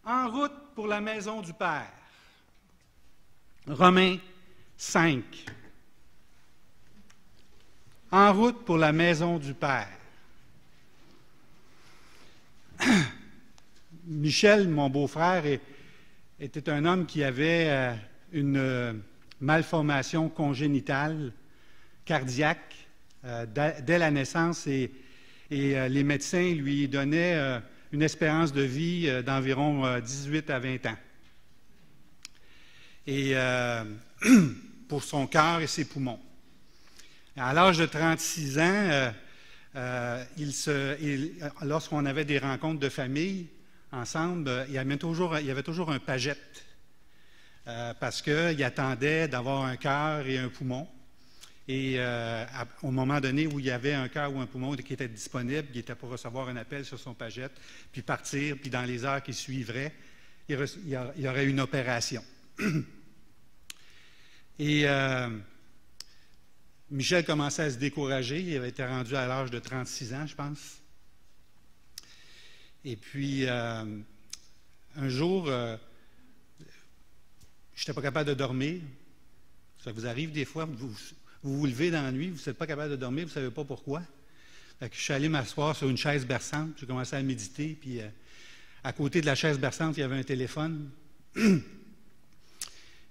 En route pour la maison du Père. Romains 5. En route pour la maison du Père. Michel, mon beau-frère, était un homme qui avait une malformation congénitale cardiaque dès la naissance et les médecins lui donnaient une espérance de vie d'environ 18 à 20 ans. Et pour son cœur et ses poumons. À l'âge de 36 ans, lorsqu'on avait des rencontres de famille ensemble, il y avait toujours un pagette parce qu'il attendait d'avoir un cœur et un poumon. Et au moment donné où il y avait un cœur ou un poumon qui était disponible, il était pour recevoir un appel sur son pagette, puis partir, puis dans les heures qui suivraient, il y aurait une opération. Et Michel commençait à se décourager. Il avait été rendu à l'âge de 36 ans, je pense. Et puis, un jour, je n'étais pas capable de dormir. Ça vous arrive des fois, vous levez dans la nuit, vous n'êtes pas capable de dormir, vous ne savez pas pourquoi. Fait que je suis allé m'asseoir sur une chaise berçante, j'ai commencé à méditer, puis à côté de la chaise berçante, il y avait un téléphone.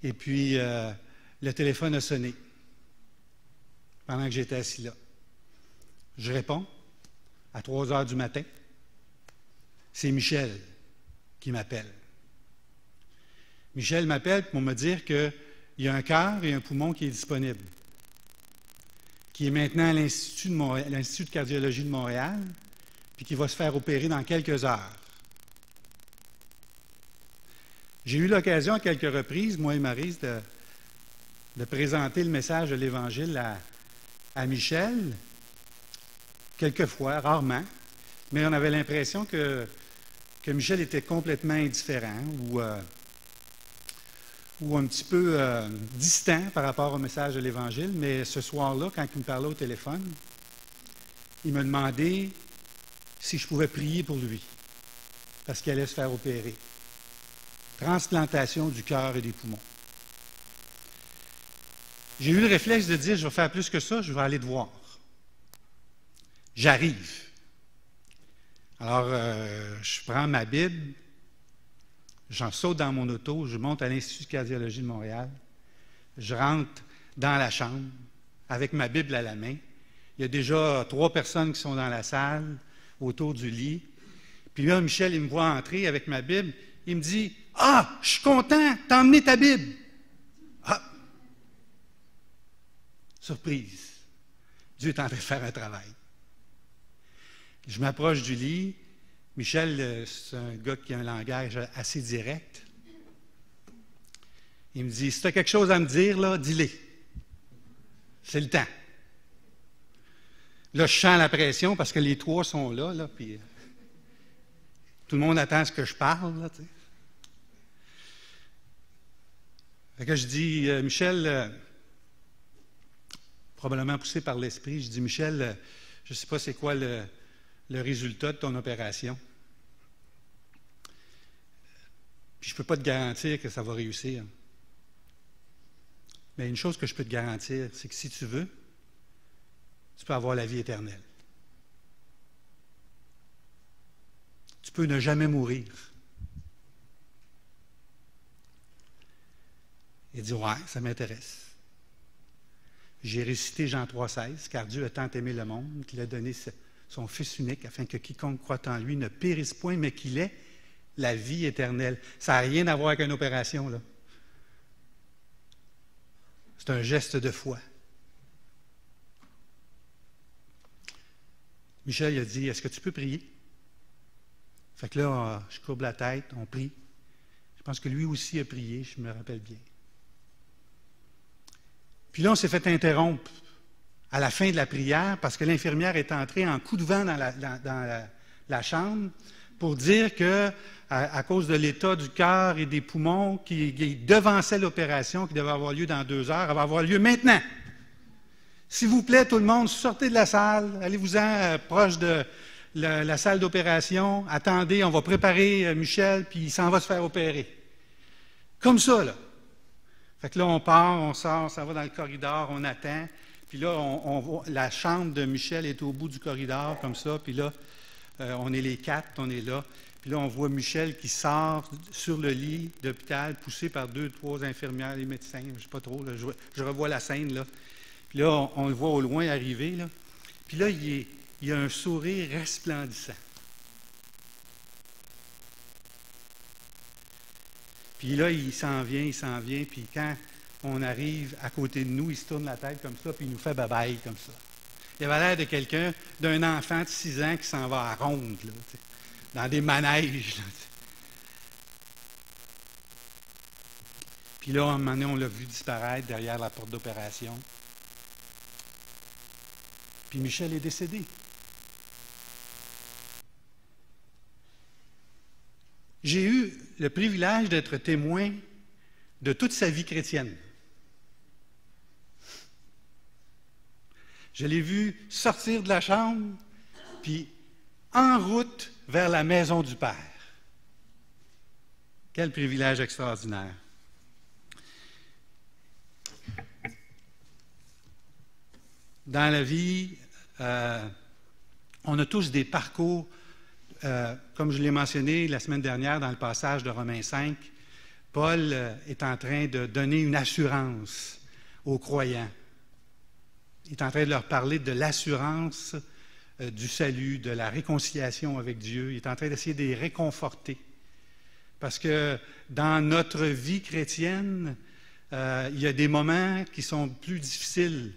Et puis, le téléphone a sonné pendant que j'étais assis là. Je réponds à 3 heures du matin. C'est Michel qui m'appelle. Michel m'appelle pour me dire qu'il y a un cœur et un poumon qui est disponible, qui est maintenant à l'Institut de cardiologie de Montréal, puis qui va se faire opérer dans quelques heures. J'ai eu l'occasion à quelques reprises, moi et Maryse, de présenter le message de l'Évangile à Michel, quelquefois, rarement, mais on avait l'impression que Michel était complètement indifférent ou un petit peu distant par rapport au message de l'Évangile. Mais ce soir-là, quand il me parlait au téléphone, il me demandait si je pouvais prier pour lui, parce qu'il allait se faire opérer. Transplantation du cœur et des poumons. J'ai eu le réflexe de dire, je vais faire plus que ça, je vais aller te voir. J'arrive. Alors, je prends ma Bible, j'en saute dans mon auto, je monte à l'Institut de cardiologie de Montréal, je rentre dans la chambre avec ma Bible à la main. Il y a déjà 3 personnes qui sont dans la salle, autour du lit. Puis là, Michel, il me voit entrer avec ma Bible, il me dit, « Ah, je suis content, t'as emmené ta Bible. » Ah! Surprise. Dieu est en train de faire un travail. Je m'approche du lit. Michel, c'est un gars qui a un langage assez direct. Il me dit, si tu as quelque chose à me dire, là, dis-le. C'est le temps. Là, je sens la pression parce que les 3 sont là, puis tout le monde attend à ce que je parle, là, tu sais. Fait que je dis, Michel, probablement poussé par l'esprit, je dis, Michel, je ne sais pas c'est quoi le résultat de ton opération. Puis je ne peux pas te garantir que ça va réussir. Mais une chose que je peux te garantir, c'est que si tu veux, tu peux avoir la vie éternelle. Tu peux ne jamais mourir. Il dit, ouais, ça m'intéresse. J'ai récité Jean 3,16, car Dieu a tant aimé le monde qu'il a donné son Fils unique, afin que quiconque croit en lui ne périsse point, mais qu'il ait la vie éternelle. Ça n'a rien à voir avec une opération, là. C'est un geste de foi. Michel a dit, est-ce que tu peux prier? Fait que là, je courbe la tête, on prie. Je pense que lui aussi a prié, je me rappelle bien. Puis là, on s'est fait interrompre à la fin de la prière parce que l'infirmière est entrée en coup de vent dans la chambre pour dire que, à cause de l'état du cœur et des poumons qui devançait l'opération qui devait avoir lieu dans 2 heures, elle va avoir lieu maintenant. S'il vous plaît, tout le monde, sortez de la salle, allez-vous-en proche de la salle d'opération. Attendez, on va préparer Michel, puis il s'en va se faire opérer. Comme ça, là. Fait que là, on part, on sort, on s'en va dans le corridor, on attend. Puis là, la chambre de Michel est au bout du corridor, comme ça. Puis là, on est les 4, on est là. Puis là, on voit Michel qui sort sur le lit d'hôpital, poussé par 2, 3 infirmières, les médecins, je ne sais pas trop, là, je revois la scène, là. Puis là, on le voit au loin arriver, là. Puis là, il a un sourire resplendissant. Puis là, il s'en vient, puis quand on arrive à côté de nous, il se tourne la tête comme ça, puis il nous fait bye-bye comme ça. Il avait l'air de quelqu'un, d'un enfant de 6 ans qui s'en va à ronde, là, dans des manèges. Là, puis là, à un moment donné, on l'a vu disparaître derrière la porte d'opération. Puis Michel est décédé. J'ai eu le privilège d'être témoin de toute sa vie chrétienne. Je l'ai vu sortir de la chambre, puis en route vers la maison du Père. Quel privilège extraordinaire. Dans la vie, on a tous des parcours, comme je l'ai mentionné la semaine dernière dans le passage de Romains 5, Paul est en train de donner une assurance aux croyants. Il est en train de leur parler de l'assurance du salut, de la réconciliation avec Dieu. Il est en train d'essayer de les réconforter. Parce que dans notre vie chrétienne, il y a des moments qui sont plus difficiles.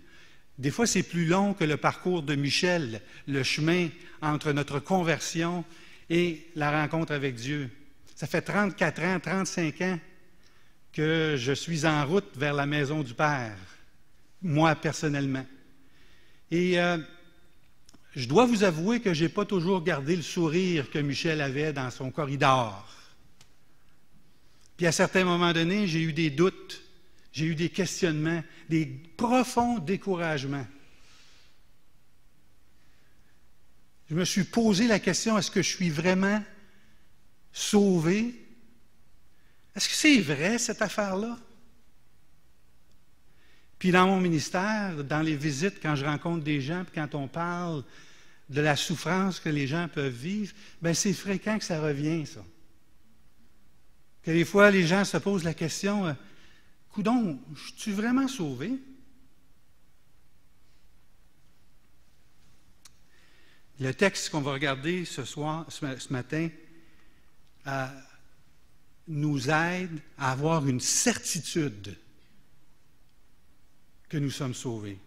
Des fois, c'est plus long que le parcours de Michel, le chemin entre notre conversion et la rencontre avec Dieu. Ça fait 34 ans, 35 ans que je suis en route vers la maison du Père, moi personnellement. Et je dois vous avouer que je n'ai pas toujours gardé le sourire que Michel avait dans son corridor. Puis à certains moments donnés, j'ai eu des doutes, j'ai eu des questionnements, des profonds découragements. Je me suis posé la question, est-ce que je suis vraiment sauvé? Est-ce que c'est vrai, cette affaire-là? Puis dans mon ministère, dans les visites, quand je rencontre des gens, puis quand on parle de la souffrance que les gens peuvent vivre, bien c'est fréquent que ça revient, ça. Que des fois, les gens se posent la question, « Coudon, suis-tu vraiment sauvé? » Le texte qu'on va regarder ce matin, nous aide à avoir une certitude que nous sommes sauvés.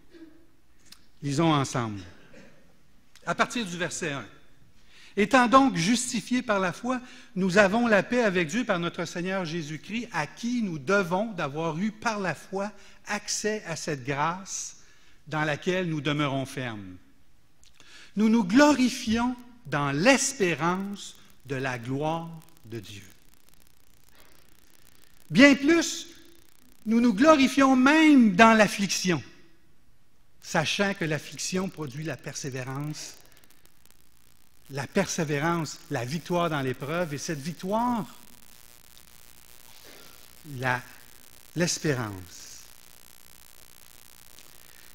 Lisons ensemble. À partir du verset 1. Étant donc justifiés par la foi, nous avons la paix avec Dieu par notre Seigneur Jésus-Christ, à qui nous devons d'avoir eu par la foi accès à cette grâce dans laquelle nous demeurons fermes. Nous nous glorifions dans l'espérance de la gloire de Dieu. Bien plus, nous nous glorifions même dans l'affliction, sachant que l'affliction produit la persévérance, la victoire dans l'épreuve, et cette victoire, l'espérance.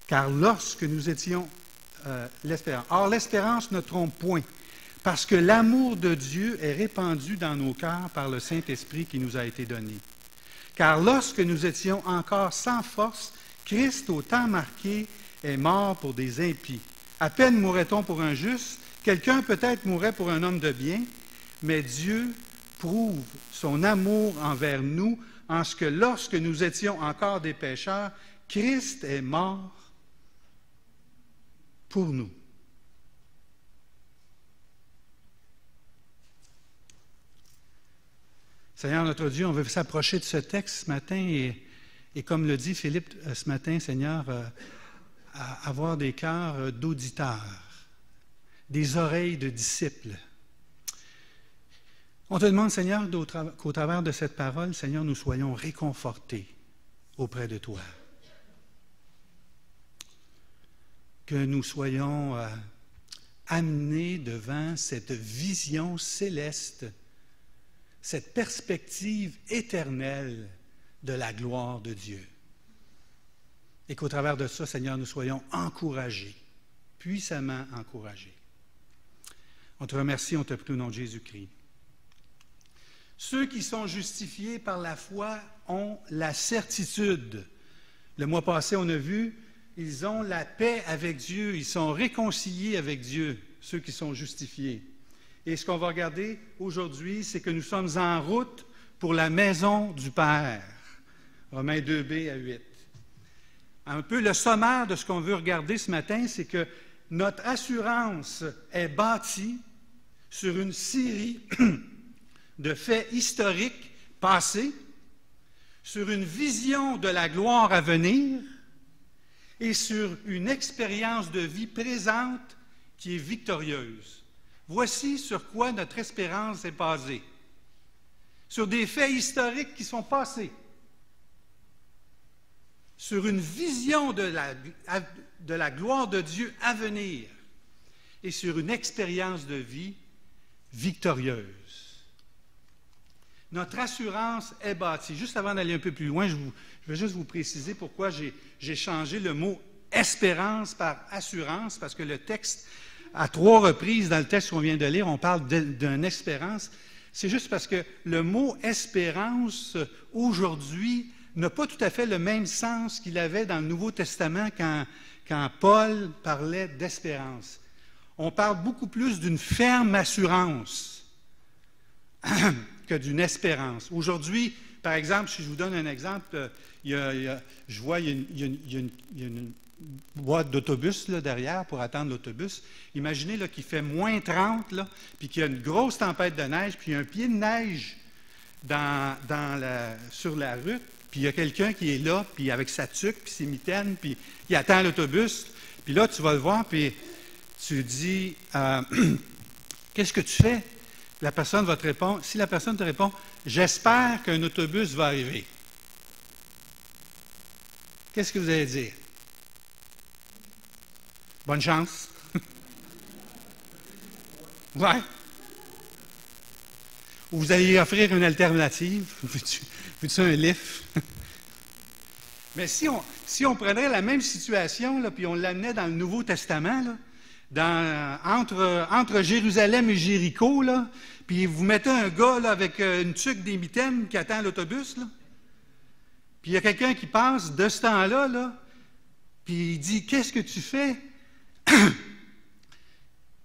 Car lorsque nous étions l'espérance. Or, l'espérance ne trompe point, parce que l'amour de Dieu est répandu dans nos cœurs par le Saint-Esprit qui nous a été donné. Car lorsque nous étions encore sans force, Christ, au temps marqué, est mort pour des impies. À peine mourrait-on pour un juste, quelqu'un peut-être mourrait pour un homme de bien, mais Dieu prouve son amour envers nous en ce que lorsque nous étions encore des pécheurs, Christ est mort pour nous. Seigneur notre Dieu, on veut s'approcher de ce texte ce matin et comme le dit Philippe ce matin, Seigneur, avoir des cœurs d'auditeurs, des oreilles de disciples. On te demande, Seigneur, qu'au travers de cette parole, Seigneur, nous soyons réconfortés auprès de toi. Que nous soyons amenés devant cette vision céleste, cette perspective éternelle de la gloire de Dieu. Et qu'au travers de ça, Seigneur, nous soyons encouragés, puissamment encouragés. On te remercie, on te prie au nom de Jésus-Christ. Ceux qui sont justifiés par la foi ont la certitude. Le mois passé, on a vu, ils ont la paix avec Dieu, ils sont réconciliés avec Dieu, ceux qui sont justifiés. Et ce qu'on va regarder aujourd'hui, c'est que nous sommes en route pour la maison du Père. Romains 2b à 8. Un peu le sommaire de ce qu'on veut regarder ce matin, c'est que notre assurance est bâtie sur une série de faits historiques passés, sur une vision de la gloire à venir et sur une expérience de vie présente qui est victorieuse. Voici sur quoi notre espérance est basée. Sur des faits historiques qui sont passés. Sur une vision de la gloire de Dieu à venir et sur une expérience de vie victorieuse. Notre assurance est bâtie. Juste avant d'aller un peu plus loin, je vais juste vous préciser pourquoi j'ai changé le mot « espérance » par « assurance », parce que le texte, à 3 reprises dans le texte qu'on vient de lire, on parle d'une espérance. C'est juste parce que le mot « espérance » aujourd'hui n'a pas tout à fait le même sens qu'il avait dans le Nouveau Testament quand Paul parlait d'espérance. On parle beaucoup plus d'une ferme assurance que d'une espérance. Aujourd'hui, par exemple, si je vous donne un exemple, je vois il y a une boîte d'autobus là, derrière pour attendre l'autobus. Imaginez là, qu'il fait moins 30, là, puis qu'il y a une grosse tempête de neige, puis il y a un pied de neige sur la route. Puis il y a quelqu'un qui est là, puis avec sa tuque, puis ses mitaines, puis il attend l'autobus. Puis là, tu vas le voir, puis tu dis, qu'est-ce que tu fais? La personne va te répondre, si la personne te répond, j'espère qu'un autobus va arriver. Qu'est-ce que vous allez dire? Bonne chance. Ouais. Ou vous allez lui offrir une alternative. Veux-tu un lift? Mais si on prenait la même situation, là, puis on l'amenait dans le Nouveau Testament, là, entre Jérusalem et Jéricho, là, puis vous mettez un gars là, avec une tuque des mitaines qui attend l'autobus, là, puis il y a quelqu'un qui passe de ce temps-là, là, puis il dit « Qu'est-ce que tu fais? » Puis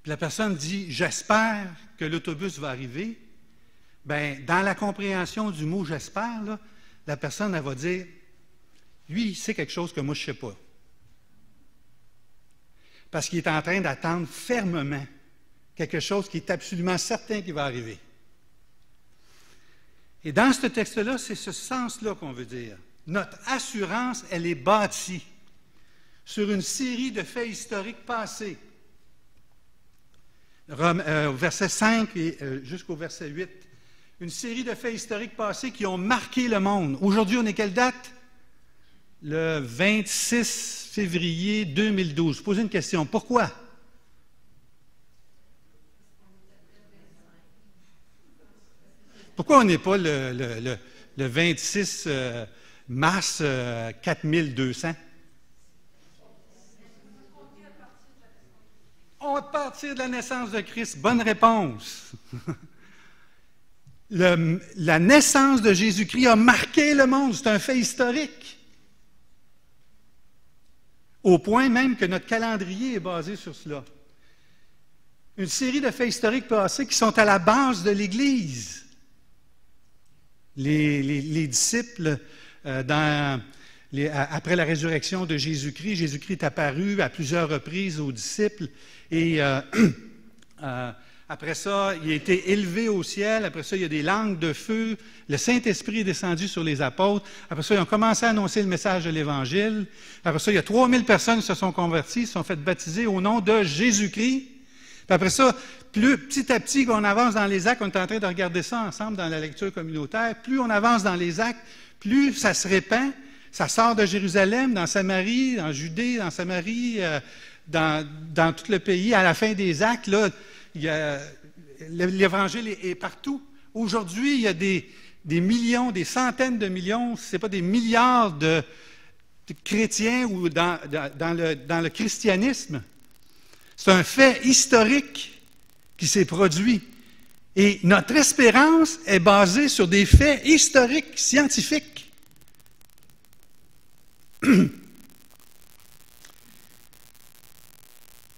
la personne dit « J'espère que l'autobus va arriver. » Bien, dans la compréhension du mot « j'espère », là, la personne, elle va dire « Lui, il sait quelque chose que moi, je ne sais pas. » Parce qu'il est en train d'attendre fermement quelque chose qui est absolument certain qu'il va arriver. Et dans ce texte-là, c'est ce sens-là qu'on veut dire. Notre assurance, elle est bâtie sur une série de faits historiques passés. Verset 5 et jusqu'au verset 8. Une série de faits historiques passés qui ont marqué le monde. Aujourd'hui, on est quelle date? Le 26 février 2012. Je pose une question. Pourquoi? Pourquoi on n'est pas le 26 mars 4200? On va partir de la naissance de Christ. Bonne réponse. La naissance de Jésus-Christ a marqué le monde. C'est un fait historique. Au point même que notre calendrier est basé sur cela. Une série de faits historiques passés qui sont à la base de l'Église. Les disciples, après la résurrection de Jésus-Christ, Jésus-Christ est apparu à plusieurs reprises aux disciples et après ça, il a été élevé au ciel. Après ça, il y a des langues de feu. Le Saint-Esprit est descendu sur les apôtres. Après ça, ils ont commencé à annoncer le message de l'Évangile. Après ça, il y a 3000 personnes qui se sont converties, se sont faites baptiser au nom de Jésus-Christ. Puis après ça, petit à petit qu'on avance dans les actes, on est en train de regarder ça ensemble dans la lecture communautaire, plus on avance dans les actes, plus ça se répand. Ça sort de Jérusalem, dans Samarie, en Judée, dans Samarie, dans tout le pays. À la fin des actes, là, l'Évangile est partout. Aujourd'hui, il y a des millions, des centaines de millions, si ce n'est pas des milliards de chrétiens ou dans le christianisme. C'est un fait historique qui s'est produit. Et notre espérance est basée sur des faits historiques, scientifiques.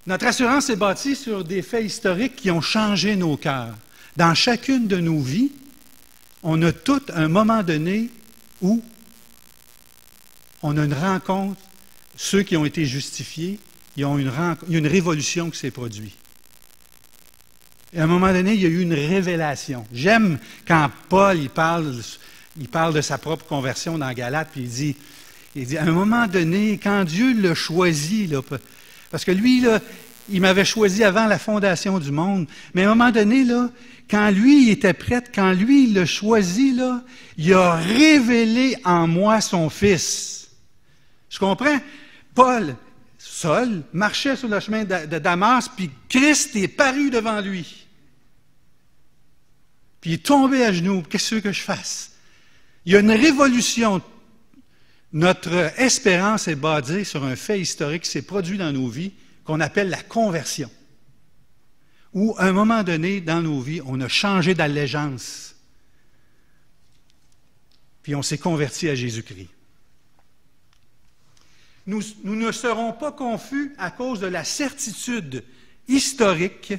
Notre assurance est bâtie sur des faits historiques qui ont changé nos cœurs. Dans chacune de nos vies, on a tout un moment donné où on a une rencontre, ceux qui ont été justifiés, il y a une révolution qui s'est produite. Et à un moment donné, il y a eu une révélation. J'aime quand Paul il parle de sa propre conversion dans Galates, puis il dit, à un moment donné, quand Dieu l'a choisi, là, parce que lui, là, il m'avait choisi avant la fondation du monde, mais à un moment donné, là, quand lui il était prêt, quand lui il l'a choisi, là, il a révélé en moi son Fils. Je comprends? Paul, Saul, marchait sur le chemin de Damas, puis Christ est paru devant lui. Puis il est tombé à genoux. Qu'est-ce que je fasse? Il y a une révolution. Notre espérance est basée sur un fait historique qui s'est produit dans nos vies, qu'on appelle la conversion. Où, à un moment donné, dans nos vies, on a changé d'allégeance. Puis on s'est converti à Jésus-Christ. Nous ne serons pas confus à cause de la certitude historique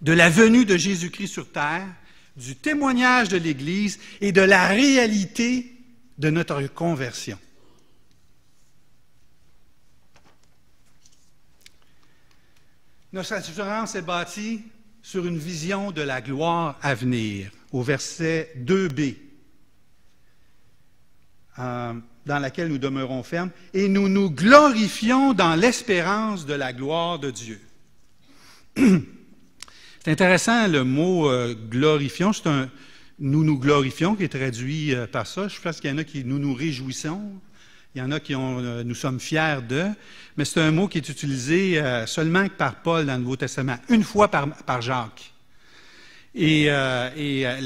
de la venue de Jésus-Christ sur terre, du témoignage de l'Église et de la réalité de notre conversion. Notre assurance est bâtie sur une vision de la gloire à venir, au verset 2b. Dans laquelle nous demeurons fermes, et nous nous glorifions dans l'espérance de la gloire de Dieu. C'est intéressant le mot glorifions, c'est un nous glorifions qui est traduit par ça. Je pense qu'il y en a qui nous réjouissons, il y en a qui nous sommes fiers d'eux, mais c'est un mot qui est utilisé seulement par Paul dans le Nouveau Testament, une fois par Jacques. Et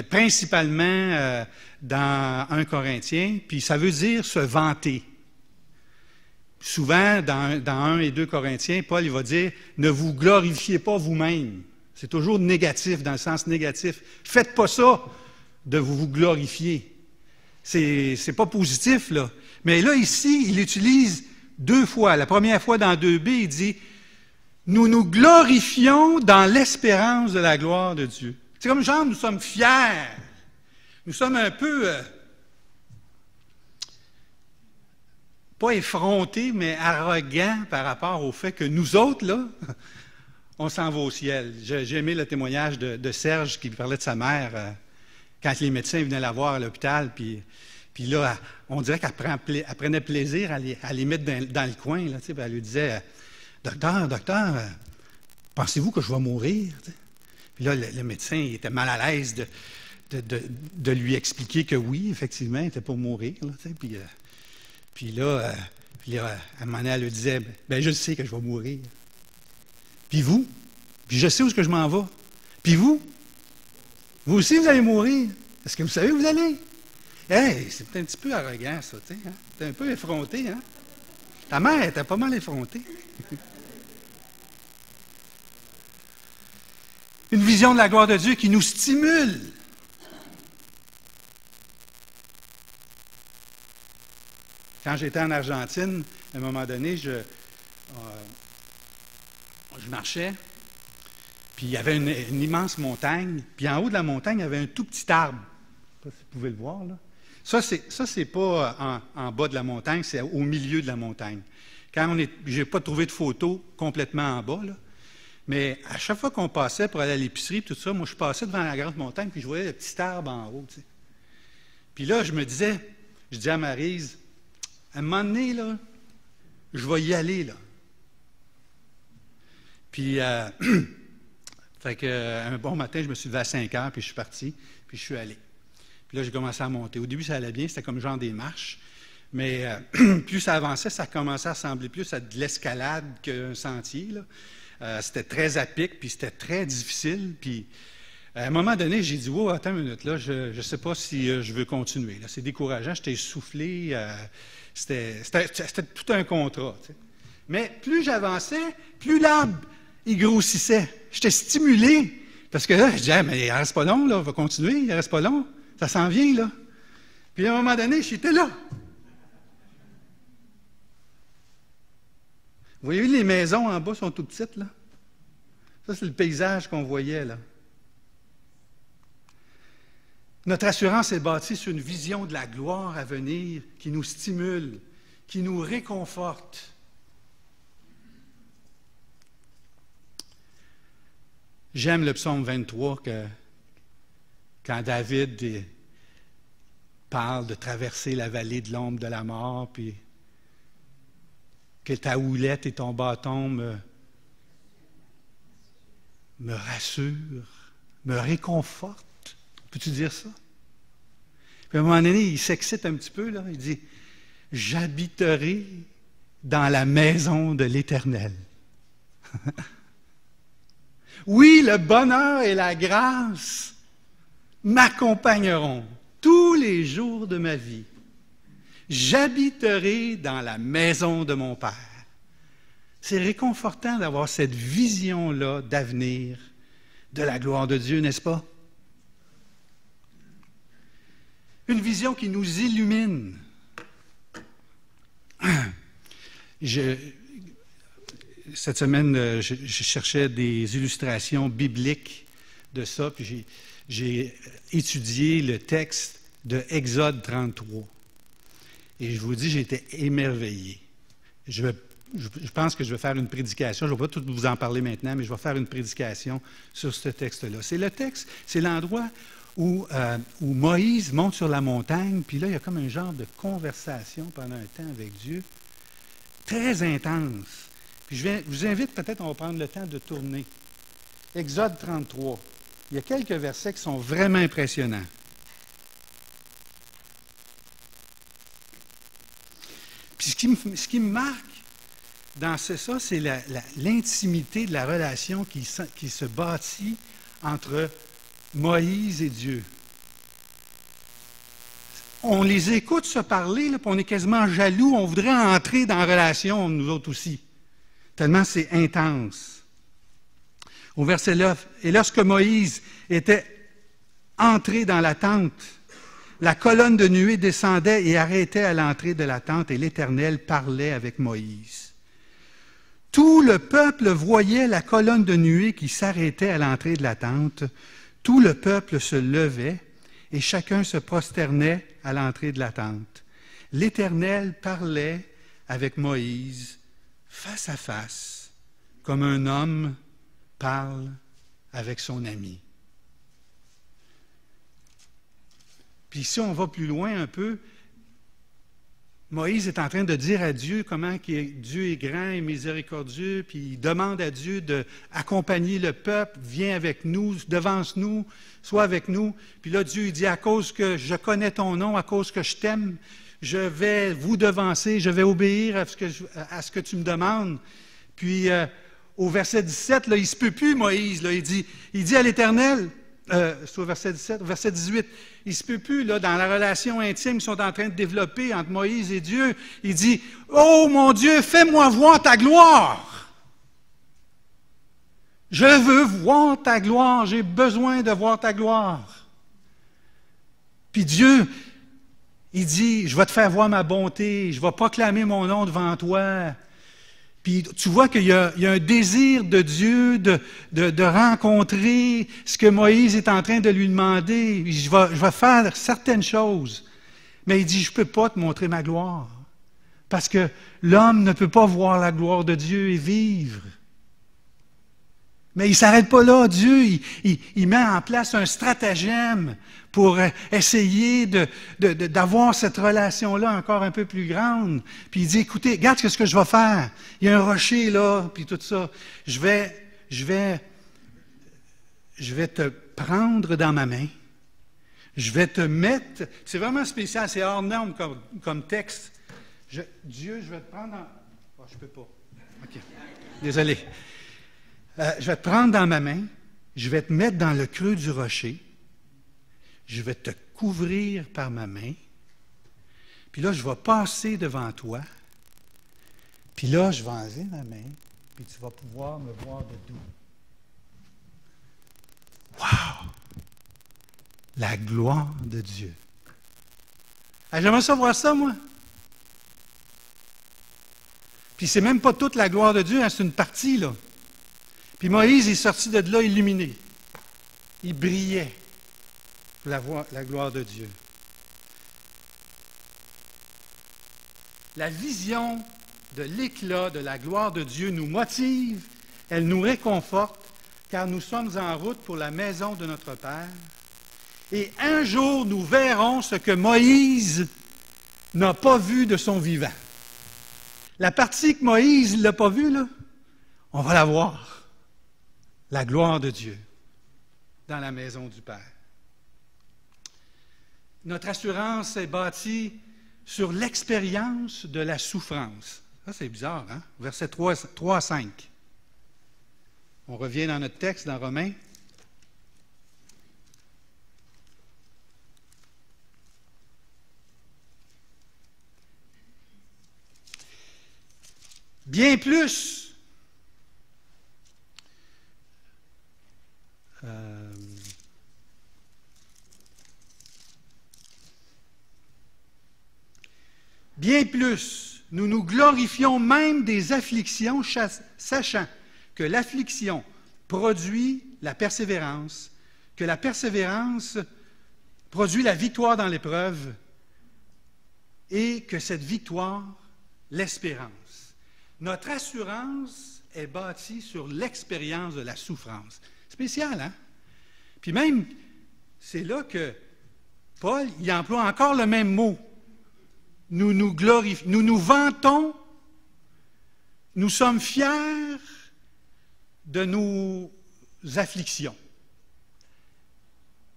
principalement dans 1 Corinthiens, puis ça veut dire se vanter. Souvent, dans 1 et 2 Corinthiens, Paul il va dire « Ne vous glorifiez pas vous-même ». C'est toujours négatif, dans le sens négatif. Faites pas ça de vous glorifier. C'est pas positif, là. Mais là, ici, il utilise deux fois. La première fois, dans 2b, il dit « Nous nous glorifions dans l'espérance de la gloire de Dieu ». C'est comme genre, nous sommes fiers. Nous sommes un peu, pas effrontés, mais arrogants par rapport au fait que nous autres, là, on s'en va au ciel. J'ai aimé le témoignage de Serge qui parlait de sa mère quand les médecins venaient la voir à l'hôpital, puis là, on dirait qu'elle prenait plaisir à les mettre dans le coin. Là, elle lui disait « Docteur, pensez-vous que je vais mourir? » Puis là, le médecin il était mal à l'aise de lui expliquer que oui, effectivement, il était pour mourir. Là, puis là, à un moment donné, elle lui disait « Bien, je sais que je vais mourir. Puis vous? Puis je sais où est-ce que je m'en vais. Puis vous? Vous aussi, vous allez mourir. Est-ce que vous savez où vous allez? » Hey, c'est un petit peu arrogant, ça, tu sais. Hein? T'es un peu effronté, hein? Ta mère était pas mal effrontée. Une vision de la gloire de Dieu qui nous stimule. Quand j'étais en Argentine, à un moment donné, je marchais, puis il y avait une immense montagne, puis en haut de la montagne, il y avait un tout petit arbre. Je ne sais pas si vous pouvez le voir, là. Ça, c'est pas en bas de la montagne, c'est au milieu de la montagne. Je n'ai pas trouvé de photo complètement en bas, là. Mais à chaque fois qu'on passait pour aller à l'épicerie, tout ça, moi, je passais devant la grande montagne, puis je voyais le petit arbre en haut, tu sais. Puis là, je disais à Maryse, à un moment donné, là, je vais y aller, là. Puis, fait que, un bon matin, je me suis levé à 5 heures, puis je suis parti, puis je suis allé. Puis là, j'ai commencé à monter. Au début, ça allait bien, c'était comme genre des marches. Mais plus ça avançait, ça commençait à ressembler plus à de l'escalade qu'un sentier, là. C'était très à pic, puis c'était très difficile. Puis à un moment donné, j'ai dit, « Wow, attends une minute, là, je ne sais pas si je veux continuer. » C'est décourageant, j'étais essoufflé. C'était tout un contrat. Tu sais. Mais plus j'avançais, plus l'arbre, il grossissait. J'étais stimulé. Parce que là, je disais, mais il ne reste pas long, là, on va continuer, il ne reste pas long. Ça s'en vient, là. Puis à un moment donné, j'étais là. Vous voyez, les maisons en bas sont tout petites, là. Ça, c'est le paysage qu'on voyait, là. Notre assurance est bâtie sur une vision de la gloire à venir qui nous stimule, qui nous réconforte. J'aime le psaume 23 quand David parle de traverser la vallée de l'ombre de la mort, puis que ta houlette et ton bâton me rassurent, me réconfortent. Peux-tu dire ça? Puis à un moment donné, il s'excite un petit peu, là. Il dit, « J'habiterai dans la maison de l'Éternel. » Oui, le bonheur et la grâce m'accompagneront tous les jours de ma vie. J'habiterai dans la maison de mon Père. C'est réconfortant d'avoir cette vision-là d'avenir, de la gloire de Dieu, n'est-ce pas? Une vision qui nous illumine. Cette semaine, je cherchais des illustrations bibliques de ça, puis j'ai étudié le texte de Exode 33. Et je vous dis, j'ai été émerveillé. Je pense que je vais faire une prédication. Je ne vais pas tout vous en parler maintenant, mais je vais faire une prédication sur ce texte-là. C'est le texte, c'est l'endroit où Moïse monte sur la montagne, puis là, il y a comme un genre de conversation pendant un temps avec Dieu, très intense. Puis je vous invite, peut-être, on va prendre le temps de tourner. Exode 33. Il y a quelques versets qui sont vraiment impressionnants. Puis ce qui me marque dans ça, c'est l'intimité de la relation qui se bâtit entre Moïse et Dieu. On les écoute se parler, là, puis on est quasiment jaloux, on voudrait entrer dans la relation, nous autres aussi. Tellement c'est intense. Au verset 9, « Et lorsque Moïse était entré dans la tente, la colonne de nuée descendait et arrêtait à l'entrée de la tente, et l'Éternel parlait avec Moïse. Tout le peuple voyait la colonne de nuée qui s'arrêtait à l'entrée de la tente. Tout le peuple se levait, et chacun se prosternait à l'entrée de la tente. L'Éternel parlait avec Moïse face à face, comme un homme parle avec son ami. » Puis si on va plus loin un peu, Moïse est en train de dire à Dieu comment Dieu est grand et miséricordieux, puis il demande à Dieu d'accompagner le peuple, viens avec nous, devance-nous, sois avec nous. Puis là, Dieu dit, à cause que je connais ton nom, à cause que je t'aime, je vais vous devancer, je vais obéir à ce que tu me demandes. Puis au verset 17, là, il ne se peut plus, Moïse, là, il dit à l'Éternel, c'est au verset 17, au verset 18, il ne se peut plus, là, dans la relation intime qu'ils sont en train de développer entre Moïse et Dieu, il dit, « Oh mon Dieu, fais-moi voir ta gloire! Je veux voir ta gloire, j'ai besoin de voir ta gloire. » Puis Dieu, il dit, « Je vais te faire voir ma bonté, je vais proclamer mon nom devant toi. » Puis tu vois qu'il y a un désir de Dieu de rencontrer ce que Moïse est en train de lui demander. Je vais faire certaines choses. Mais il dit, je ne peux pas te montrer ma gloire. Parce que l'homme ne peut pas voir la gloire de Dieu et vivre. Mais il ne s'arrête pas là. Dieu, il met en place un stratagème pour essayer d'avoir cette relation-là encore un peu plus grande. Puis il dit, écoutez, regarde ce que je vais faire. Il y a un rocher là, puis tout ça. Je vais te prendre dans ma main. Je vais te mettre... C'est vraiment spécial, c'est hors norme comme texte. Dieu, je vais te prendre dans... Oh, je ne peux pas. OK. Désolé. Je vais te prendre dans ma main, je vais te mettre dans le creux du rocher, je vais te couvrir par ma main, puis là, je vais passer devant toi, puis là, je vais enlever ma main, puis tu vas pouvoir me voir de dos. Wow! La gloire de Dieu. Ah, j'aimerais ça voir ça, moi. Puis c'est même pas toute la gloire de Dieu, hein, c'est une partie, là. Puis Moïse est sorti de là illuminé. Il brillait pour la gloire de Dieu. La vision de l'éclat de la gloire de Dieu nous motive, elle nous réconforte, car nous sommes en route pour la maison de notre Père. Et un jour, nous verrons ce que Moïse n'a pas vu de son vivant. La partie que Moïse ne l'a pas vue, là, on va la voir. La gloire de Dieu dans la maison du Père. Notre assurance est bâtie sur l'expérience de la souffrance. Ça, c'est bizarre, hein? Versets 3 à 5. On revient dans notre texte, dans Romains. Bien plus, nous nous glorifions même des afflictions, sachant que l'affliction produit la persévérance, que la persévérance produit la victoire dans l'épreuve, et que cette victoire, l'espérance. Notre assurance est bâtie sur l'expérience de la souffrance. Spécial, hein? Puis même, c'est là que Paul, il emploie encore le même mot. Nous nous glorifions, nous nous vantons, nous sommes fiers de nos afflictions.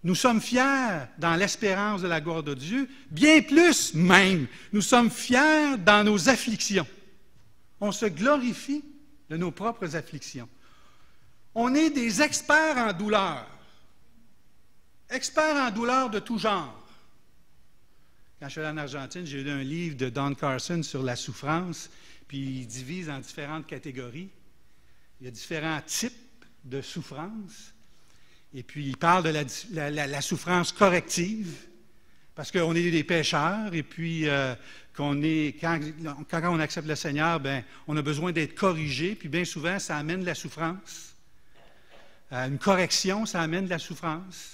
Nous sommes fiers dans l'espérance de la gloire de Dieu, bien plus même, nous sommes fiers dans nos afflictions. On se glorifie de nos propres afflictions. On est des experts en douleur. Experts en douleur de tout genre. Quand je suis allé en Argentine, j'ai lu un livre de Don Carson sur la souffrance, puis il divise en différentes catégories. Il y a différents types de souffrance. Et puis, il parle de la souffrance corrective, parce qu'on est des pécheurs, et puis quand on accepte le Seigneur, bien, on a besoin d'être corrigé, puis bien souvent, ça amène de la souffrance. Une correction, ça amène de la souffrance.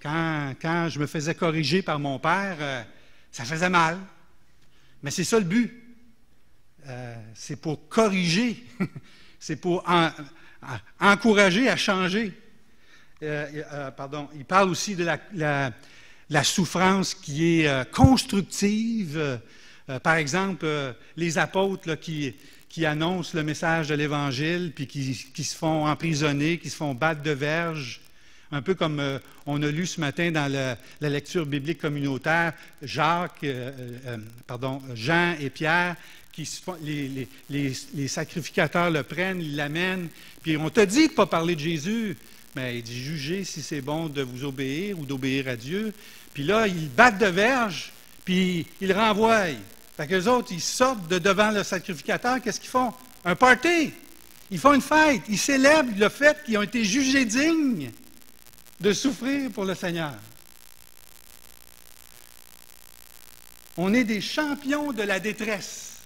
Quand je me faisais corriger par mon père, ça faisait mal. Mais c'est ça le but. C'est pour corriger. C'est pour encourager à changer. Il parle aussi de la souffrance qui est constructive. Par exemple, les apôtres là, qui annoncent le message de l'Évangile, puis qui se font emprisonner, qui se font battre de verge. Un peu comme on a lu ce matin dans la lecture biblique communautaire, Jean et Pierre, les sacrificateurs le prennent, ils l'amènent, puis on t'a dit de ne pas parler de Jésus, mais il dit, jugez si c'est bon de vous obéir ou d'obéir à Dieu. Puis là, ils battent de verge, puis ils le renvoient. Fait qu'eux autres, ils sortent de devant le sacrificateur, qu'est-ce qu'ils font? Un party! Ils font une fête, ils célèbrent le fait qu'ils ont été jugés dignes de souffrir pour le Seigneur. On est des champions de la détresse.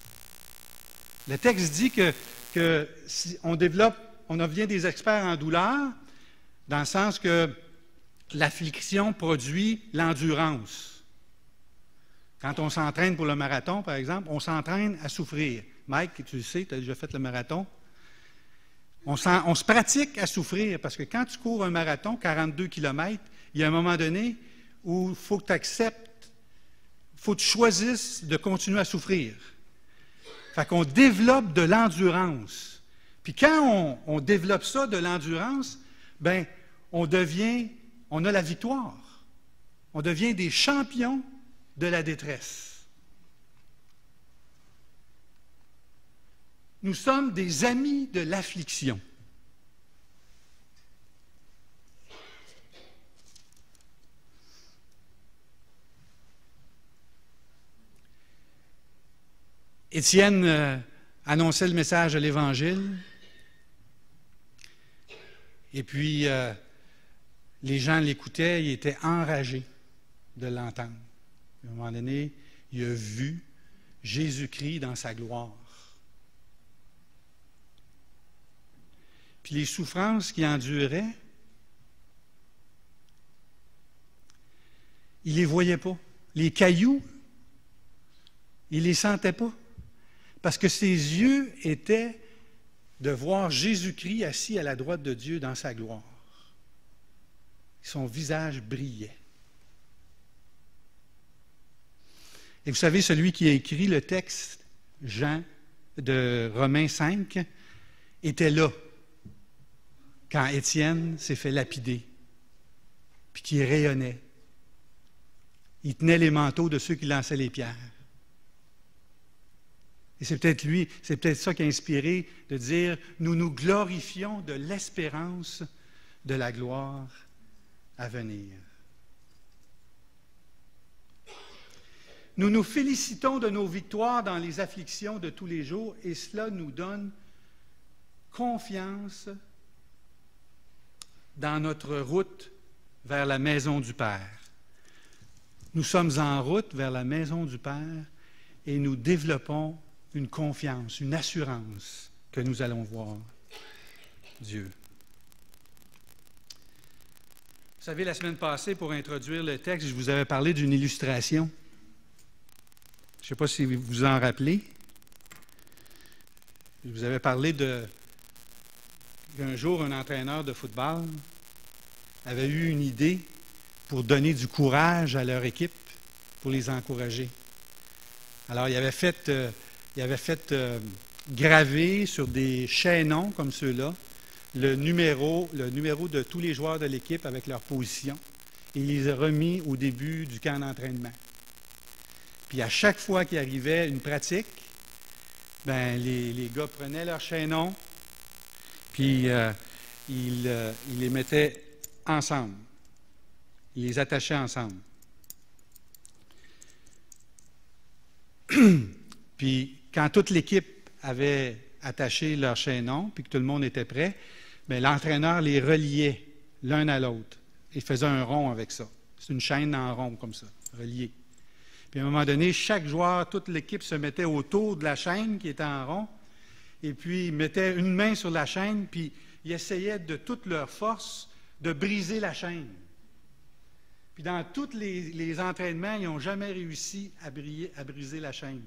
Le texte dit que si on devient des experts en douleur, dans le sens que l'affliction produit l'endurance. Quand on s'entraîne pour le marathon, par exemple, on s'entraîne à souffrir. Mike, tu le sais, tu as déjà fait le marathon. On se pratique à souffrir parce que quand tu cours un marathon, 42 km, il y a un moment donné où il faut que tu acceptes, il faut que tu choisisses de continuer à souffrir. Fait qu'on développe de l'endurance. Puis quand on développe ça, de l'endurance, bien, on a la victoire. On devient des champions de la détresse. Nous sommes des amis de l'affliction. Étienne annonçait le message de l'Évangile, et puis les gens l'écoutaient, ils étaient enragés de l'entendre. À un moment donné, il a vu Jésus-Christ dans sa gloire. Puis les souffrances qu'il endurait, il ne les voyait pas. Les cailloux, il ne les sentait pas. Parce que ses yeux étaient de voir Jésus-Christ assis à la droite de Dieu dans sa gloire. Son visage brillait. Et vous savez, celui qui a écrit le texte, Jean, de Romains 5, était là quand Étienne s'est fait lapider, puis qu'il rayonnait. Il tenait les manteaux de ceux qui lançaient les pierres. Et c'est peut-être lui, c'est peut-être ça qui a inspiré de dire « Nous nous glorifions de l'espérance de la gloire à venir ». Nous nous félicitons de nos victoires dans les afflictions de tous les jours et cela nous donne confiance dans notre route vers la maison du Père. Nous sommes en route vers la maison du Père et nous développons une confiance, une assurance que nous allons voir Dieu. Vous savez, la semaine passée, pour introduire le texte, je vous avais parlé d'une illustration. Je ne sais pas si vous vous en rappelez. Je vous avais parlé qu'un jour, un entraîneur de football avait eu une idée pour donner du courage à leur équipe, pour les encourager. Alors, il avait fait graver sur des chaînons comme ceux-là le numéro de tous les joueurs de l'équipe avec leur position. Et il les a remis au début du camp d'entraînement. Puis à chaque fois qu'il arrivait une pratique, ben les gars prenaient leurs chaînons, puis ils les mettaient ensemble. Ils les attachaient ensemble. Puis quand toute l'équipe avait attaché leurs chaînons, puis que tout le monde était prêt, bien, l'entraîneur les reliait l'un à l'autre. Il faisait un rond avec ça. C'est une chaîne en rond comme ça, reliée. Puis à un moment donné, chaque joueur, toute l'équipe se mettait autour de la chaîne qui était en rond, et puis ils mettaient une main sur la chaîne, puis ils essayaient de toute leur force de briser la chaîne. Puis dans tous les entraînements, ils n'ont jamais réussi à briser la chaîne.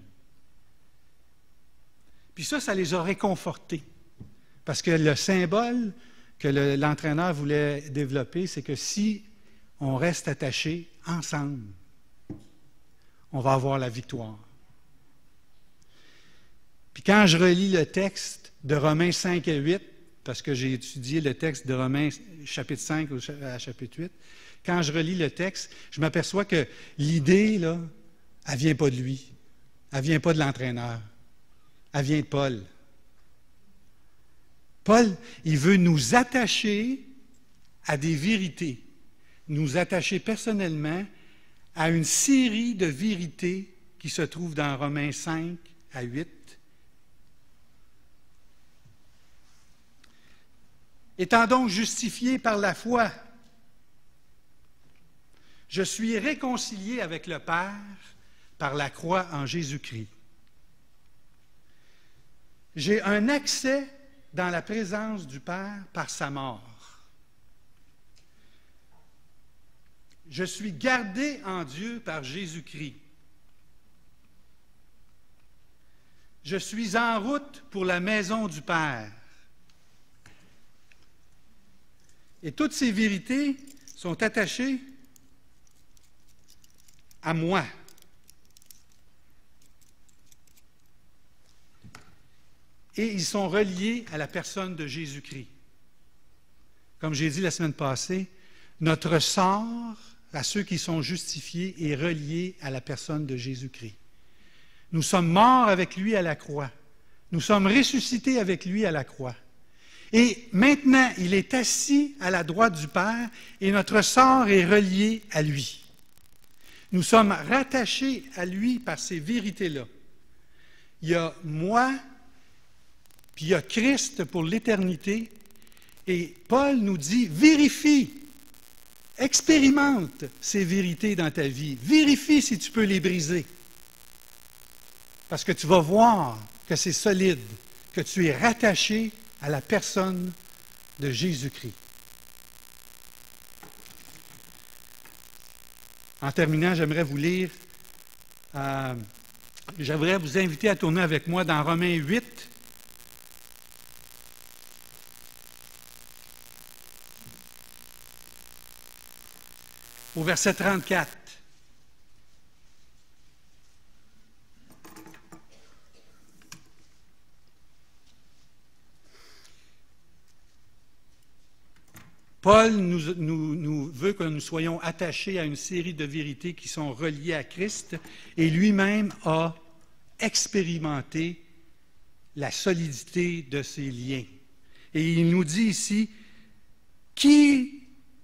Puis ça les a réconfortés. Parce que le symbole que l'entraîneur voulait développer, c'est que si on reste attachés ensemble, on va avoir la victoire. Puis quand je relis le texte de Romains 5 et 8, parce que j'ai étudié le texte de Romains chapitre 5 à chapitre 8, quand je relis le texte, je m'aperçois que l'idée, là, elle ne vient pas de lui. Elle ne vient pas de l'entraîneur. Elle vient de Paul. Paul, il veut nous attacher à des vérités, nous attacher personnellement à une série de vérités qui se trouvent dans Romains 5 à 8. Étant donc justifié par la foi, je suis réconcilié avec le Père par la croix en Jésus-Christ. J'ai un accès dans la présence du Père par sa mort. Je suis gardé en Dieu par Jésus-Christ. Je suis en route pour la maison du Père. Et toutes ces vérités sont attachées à moi. Et ils sont reliés à la personne de Jésus-Christ. Comme j'ai dit la semaine passée, notre sort à ceux qui sont justifiés est relié à la personne de Jésus-Christ. Nous sommes morts avec lui à la croix. Nous sommes ressuscités avec lui à la croix. Et maintenant, il est assis à la droite du Père et notre sort est relié à lui. Nous sommes rattachés à lui par ces vérités-là. Il y a moi, puis il y a Christ pour l'éternité. Et Paul nous dit, vérifie, expérimente ces vérités dans ta vie. Vérifie si tu peux les briser. Parce que tu vas voir que c'est solide, que tu es rattaché à la personne de Jésus-Christ. En terminant, j'aimerais vous lire, j'aimerais vous inviter à tourner avec moi dans Romains 8. Au verset 34. Paul nous veut que nous soyons attachés à une série de vérités qui sont reliées à Christ et lui-même a expérimenté la solidité de ces liens. Et il nous dit ici, qui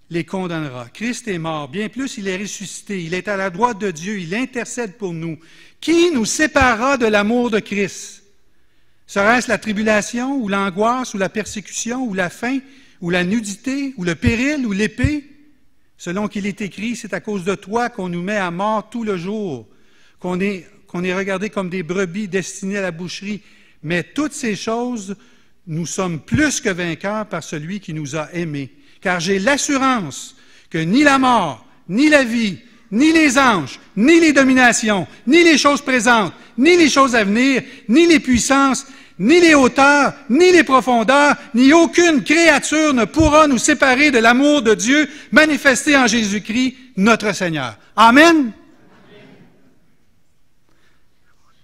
les condamnera? Christ est mort, bien plus il est ressuscité, il est à la droite de Dieu, il intercède pour nous. Qui nous séparera de l'amour de Christ? Serait-ce la tribulation, ou l'angoisse, ou la persécution, ou la faim, ou la nudité, ou le péril, ou l'épée? Selon qu'il est écrit, c'est à cause de toi qu'on nous met à mort tout le jour, qu'on est regardés comme des brebis destinées à la boucherie. Mais toutes ces choses, nous sommes plus que vainqueurs par celui qui nous a aimés. Car j'ai l'assurance que ni la mort, ni la vie, ni les anges, ni les dominations, ni les choses présentes, ni les choses à venir, ni les puissances, ni les hauteurs, ni les profondeurs, ni aucune créature ne pourra nous séparer de l'amour de Dieu manifesté en Jésus-Christ, notre Seigneur. Amen?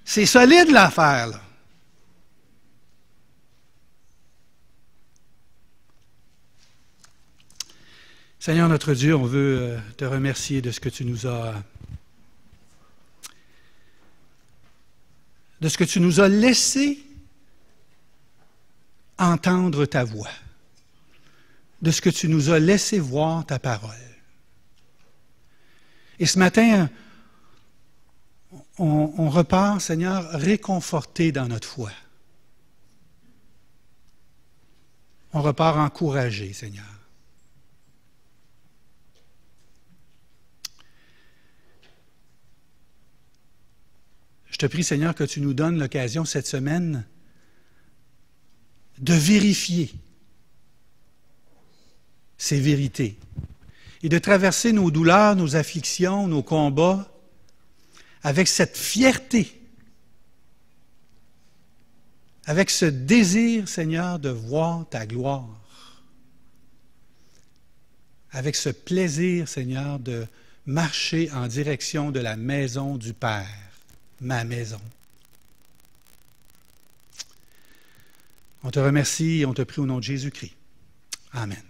C'est solide l'affaire, là. Seigneur notre Dieu, on veut te remercier de ce que tu nous as laissé entendre ta voix, de ce que tu nous as laissé voir ta parole. Et ce matin, on repart, Seigneur, réconforté dans notre foi. On repart encouragé, Seigneur. Je te prie, Seigneur, que tu nous donnes l'occasion cette semaine de vérifier ces vérités et de traverser nos douleurs, nos afflictions, nos combats avec cette fierté, avec ce désir, Seigneur, de voir ta gloire, avec ce plaisir, Seigneur, de marcher en direction de la maison du Père, ma maison. On te remercie et on te prie au nom de Jésus-Christ. Amen.